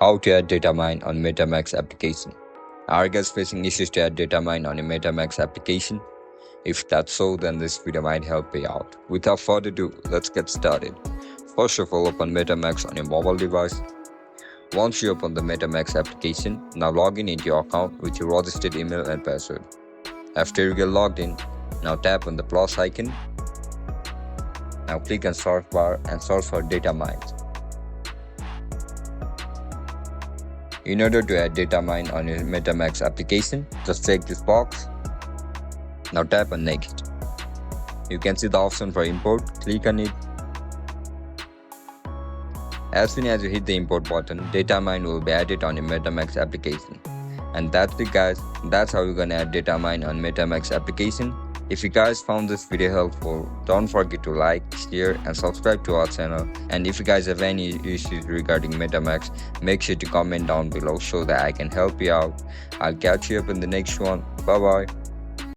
How to add Datamine on MetaMask application. Are you guys facing issues to add Datamine on your MetaMask application? If that's so, then this video might help you out. Without further ado, let's get started. First of all, open MetaMask on your mobile device. Once you open the MetaMask application, now log in into your account with your registered email and password. After you get logged in, now tap on the plus icon. Now click on search bar and search for Datamine. In order to add Datamine on your MetaMask application, just check this box. Now tap on Next. You can see the option for import. Click on it. As soon as you hit the import button, Datamine will be added on your MetaMask application. And that's it, guys. That's how you're gonna add Datamine on MetaMask application. If you guys found this video helpful, don't forget to like, share and subscribe to our channel. And if you guys have any issues regarding MetaMask, make sure to comment down below so that I can help you out. I'll catch you up in the next one. Bye bye.